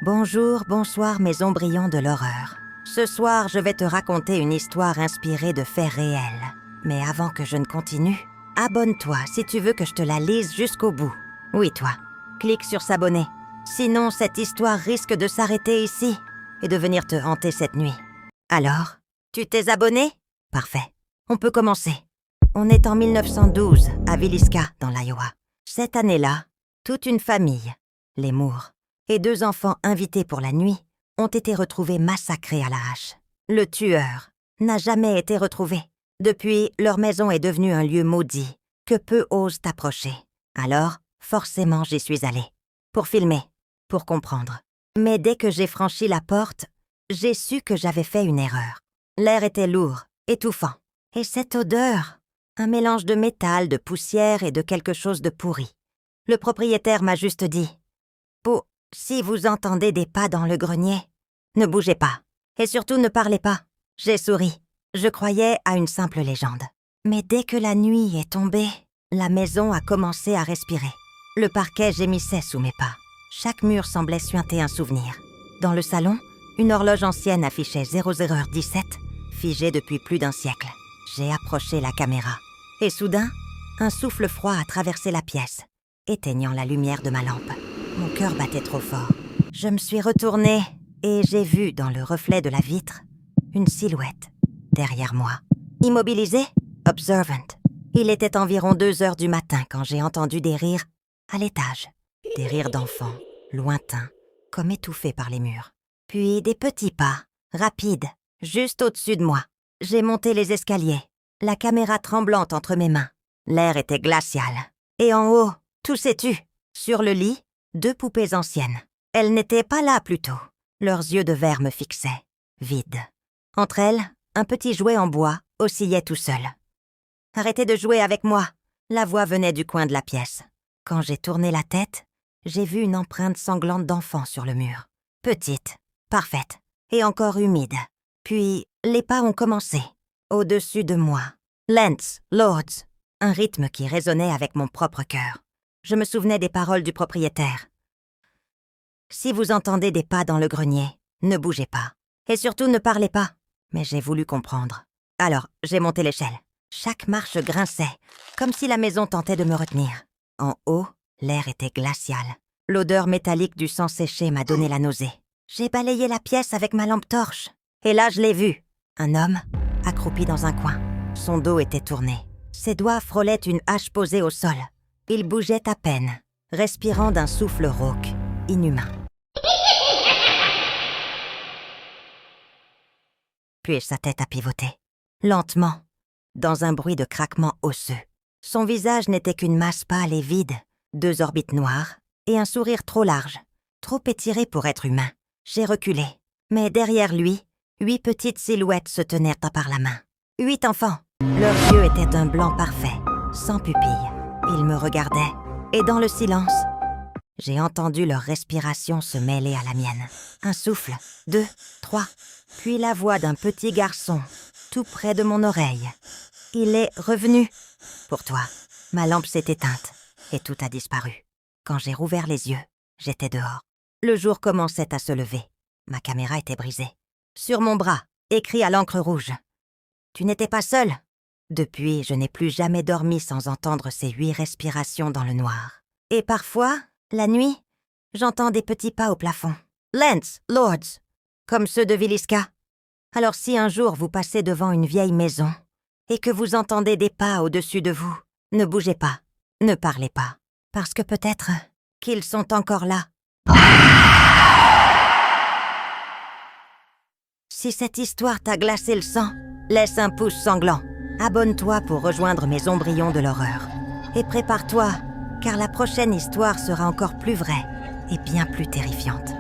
Bonjour, bonsoir mes ombrillons de l'horreur. Ce soir, je vais te raconter une histoire inspirée de faits réels. Mais avant que je ne continue, abonne-toi si tu veux que je te la lise jusqu'au bout. Oui, toi. Clique sur s'abonner. Sinon, cette histoire risque de s'arrêter ici et de venir te hanter cette nuit. Alors, tu t'es abonné? Parfait. On peut commencer. On est en 1912, à Villisca, dans l'Iowa. Cette année-là, toute une famille, les Moore, et 2 enfants invités pour la nuit, ont été retrouvés massacrés à la hache. Le tueur n'a jamais été retrouvé. Depuis, leur maison est devenue un lieu maudit, que peu osent approcher. Alors, forcément, j'y suis allée. Pour filmer, pour comprendre. Mais dès que j'ai franchi la porte, j'ai su que j'avais fait une erreur. L'air était lourd, étouffant. Et cette odeur, un mélange de métal, de poussière et de quelque chose de pourri. Le propriétaire m'a juste dit « Si vous entendez des pas dans le grenier, ne bougez pas. Et surtout ne parlez pas. » J'ai souri. Je croyais à une simple légende. Mais dès que la nuit est tombée, la maison a commencé à respirer. Le parquet gémissait sous mes pas. Chaque mur semblait suinter un souvenir. Dans le salon, une horloge ancienne affichait 00h17, figée depuis plus d'1 siècle. J'ai approché la caméra. Et soudain, un souffle froid a traversé la pièce, éteignant la lumière de ma lampe. Mon cœur battait trop fort. Je me suis retournée et j'ai vu dans le reflet de la vitre une silhouette derrière moi. Immobilisée, observant. Il était environ 2h du matin quand j'ai entendu des rires à l'étage. Des rires d'enfants, lointains, comme étouffés par les murs. Puis des petits pas, rapides, juste au-dessus de moi. J'ai monté les escaliers, la caméra tremblante entre mes mains. L'air était glacial. Et en haut, tout s'est tu. Sur le lit, 2 poupées anciennes. Elles n'étaient pas là plus tôt. Leurs yeux de verre me fixaient, vides. Entre elles, un petit jouet en bois oscillait tout seul. « Arrêtez de jouer avec moi !» La voix venait du coin de la pièce. Quand j'ai tourné la tête, j'ai vu une empreinte sanglante d'enfant sur le mur. Petite, parfaite, et encore humide. Puis, les pas ont commencé. Au-dessus de moi. Lance, Lords. Un rythme qui résonnait avec mon propre cœur. Je me souvenais des paroles du propriétaire. « Si vous entendez des pas dans le grenier, ne bougez pas. Et surtout ne parlez pas. » Mais j'ai voulu comprendre. Alors, j'ai monté l'échelle. Chaque marche grinçait, comme si la maison tentait de me retenir. En haut, l'air était glacial. L'odeur métallique du sang séché m'a donné la nausée. J'ai balayé la pièce avec ma lampe torche. Et là, je l'ai vu. Un homme, accroupi dans un coin. Son dos était tourné. Ses doigts frôlaient une hache posée au sol. Il bougeait à peine, respirant d'un souffle rauque, inhumain. Puis sa tête a pivoté, lentement, dans un bruit de craquement osseux. Son visage n'était qu'une masse pâle et vide, 2 orbites noires et un sourire trop large, trop étiré pour être humain. J'ai reculé, mais derrière lui, 8 petites silhouettes se tenaient par la main. 8 enfants. Leurs yeux étaient d'un blanc parfait, sans pupilles. Ils me regardaient, et dans le silence, j'ai entendu leur respiration se mêler à la mienne. Un souffle, 2, 3, puis la voix d'un petit garçon, tout près de mon oreille. « Il est revenu. » Pour toi, ma lampe s'est éteinte, et tout a disparu. Quand j'ai rouvert les yeux, j'étais dehors. Le jour commençait à se lever. Ma caméra était brisée. Sur mon bras, écrit à l'encre rouge. « Tu n'étais pas seul ?» Depuis, je n'ai plus jamais dormi sans entendre ces 8 respirations dans le noir. Et parfois, la nuit, j'entends des petits pas au plafond. Lance, Lords, comme ceux de Villisca. Alors si un jour vous passez devant une vieille maison et que vous entendez des pas au-dessus de vous, ne bougez pas, ne parlez pas, parce que peut-être qu'ils sont encore là. Si cette histoire t'a glacé le sang, laisse un pouce sanglant. Abonne-toi pour rejoindre mes ombrillons de l'horreur. Et prépare-toi, car la prochaine histoire sera encore plus vraie et bien plus terrifiante.